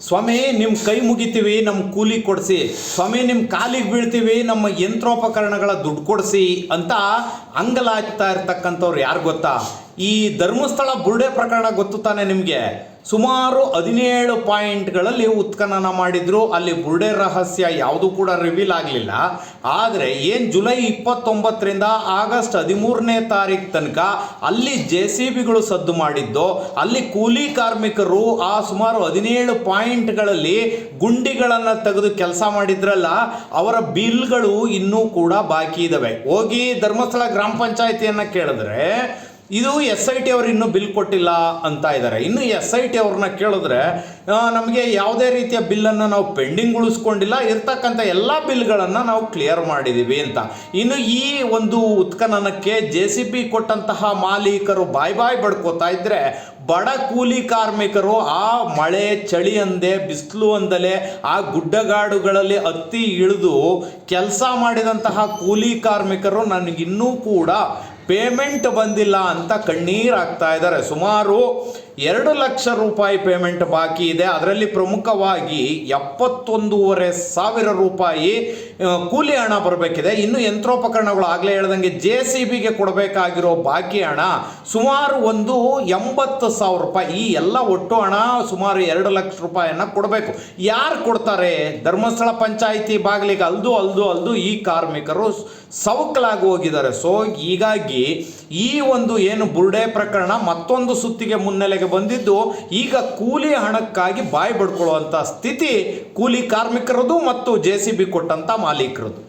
ಸ್ವಾಮಿ ನಿಮ್ಮ ಕೈ ಮುಗಿತೀವಿ, ನಮ್ಮ ಕೂಲಿ ಕೊಡಿಸಿ. ಸ್ವಾಮಿ ನಿಮ್ಮ ಕಾಲಿಗೆ ಬೀಳ್ತೀವಿ, ನಮ್ಮ ಯಂತ್ರೋಪಕರಣಗಳ ದುಡ್ಡು ಕೊಡಿಸಿ ಅಂತ ಅಂಗಲಾಚ್ತಾ ಇರ್ತಕ್ಕಂಥವ್ರು ಯಾರು ಗೊತ್ತಾ? ಈ ಧರ್ಮಸ್ಥಳ ಬುರುಡೆ ಪ್ರಕರಣ ಗೊತ್ತು ತಾನೆ ನಿಮಗೆ? ಸುಮಾರು 17 ಪಾಯಿಂಟ್ಗಳಲ್ಲಿ ಉತ್ಖನನ ಮಾಡಿದ್ರು. ಅಲ್ಲಿ ಬುರುಡೆ ರಹಸ್ಯ ಯಾವುದೂ ಕೂಡ ರಿವೀಲ್ ಆಗಲಿಲ್ಲ. ಆದರೆ ಏನು ಜುಲೈ 29ರಿಂದ ಆಗಸ್ಟ್ 13ನೇ ತಾರೀಕು ತನಕ ಅಲ್ಲಿ JCBಗಳು ಸದ್ದು ಮಾಡಿದ್ದು, ಅಲ್ಲಿ ಕೂಲಿ ಕಾರ್ಮಿಕರು ಆ ಸುಮಾರು 17 ಪಾಯಿಂಟ್ಗಳಲ್ಲಿ ಗುಂಡಿಗಳನ್ನು ತೆಗೆದು ಕೆಲಸ ಮಾಡಿದ್ರಲ್ಲ, ಅವರ ಬಿಲ್ಗಳು ಇನ್ನೂ ಕೂಡ ಬಾಕಿ ಇದ್ದಾವೆ. ಹೋಗಿ ಧರ್ಮಸ್ಥಳ ಗ್ರಾಮ ಪಂಚಾಯಿತಿಯನ್ನು ಕೇಳಿದ್ರೆ ಇದು SIT ಅವರು ಇನ್ನೂ ಬಿಲ್ ಕೊಟ್ಟಿಲ್ಲ ಅಂತ ಇದ್ದಾರೆ. ಇನ್ನು SIT ಅವ್ರನ್ನ ಕೇಳಿದ್ರೆ ನಮಗೆ ಯಾವುದೇ ರೀತಿಯ ಬಿಲ್ಲನ್ನು ನಾವು ಪೆಂಡಿಂಗ್ ಉಳಿಸ್ಕೊಂಡಿಲ್ಲ, ಇರ್ತಕ್ಕಂಥ ಎಲ್ಲ ಬಿಲ್ಗಳನ್ನು ನಾವು ಕ್ಲಿಯರ್ ಮಾಡಿದ್ದೀವಿ ಅಂತ. ಇನ್ನು ಈ ಒಂದು ಉತ್ಖನನಕ್ಕೆ JCB ಕೊಟ್ಟಂತಹ ಮಾಲೀಕರು ಬಾಯ್ ಬಡ್ಕೋತಾ ಇದ್ದರೆ, ಬಡ ಕೂಲಿ ಕಾರ್ಮಿಕರು ಆ ಮಳೆ ಚಳಿ ಅಂದೆ ಬಿಸಿಲು ಅಂದಲೆ ಆ ಗುಡ್ಡಗಾಡುಗಳಲ್ಲಿ ಹತ್ತಿ ಇಳಿದು ಕೆಲಸ ಮಾಡಿದಂತಹ ಕೂಲಿ ಕಾರ್ಮಿಕರು ನನಗಿನ್ನೂ ಕೂಡ ಪೇಮೆಂಟ್ ಬಂದಿಲ್ಲ ಅಂತ ಕಣ್ಣೀರಾಗ್ತಾ ಇದ್ದಾರೆ. ಸುಮಾರು 2 ಲಕ್ಷ ರೂಪಾಯಿ ಪೇಮೆಂಟ್ ಬಾಕಿ ಇದೆ. ಅದರಲ್ಲಿ ಪ್ರಮುಖವಾಗಿ 71,500 ರೂಪಾಯಿ ಕೂಲಿ ಹಣ ಬರಬೇಕಿದೆ. ಇನ್ನು ಯಂತ್ರೋಪಕರಣಗಳು ಆಗಲೇ ಹೇಳ್ದಂಗೆ JCBಗೆ ಕೊಡಬೇಕಾಗಿರೋ ಬಾಕಿ ಹಣ ಸುಮಾರು 80,000 ರೂಪಾಯಿ. ಈ ಎಲ್ಲ ಒಟ್ಟು ಹಣ ಸುಮಾರು 2 ಲಕ್ಷ ರೂಪಾಯಿಯನ್ನು ಕೊಡಬೇಕು. ಯಾರು ಕೊಡ್ತಾರೆ? ಧರ್ಮಸ್ಥಳ ಪಂಚಾಯಿತಿ ಬಾಗಿಲಿಗೆ ಅಲ್ದು ಈ ಕಾರ್ಮಿಕರು ಸವಕಲಾಗಿ ಹೋಗಿದ್ದಾರೆ. ಸೊ ಹೀಗಾಗಿ ಈ ಒಂದು ಏನು ಬುರುಡೆ ಪ್ರಕರಣ ಮತ್ತೊಂದು ಸುತ್ತಿಗೆ ಮುನ್ನೆಲೆಗೆ ಬಂದಿದ್ದು, ಈಗ ಕೂಲಿ ಹಣಕ್ಕಾಗಿ ಬಾಯಿ ಬಡ್ಕೊಳ್ಳುವಂಥ ಸ್ಥಿತಿ ಕೂಲಿ ಕಾರ್ಮಿಕರದು ಮತ್ತು JCB ಕೊಟ್ಟಂಥ ಮಾಲೀಕರದು.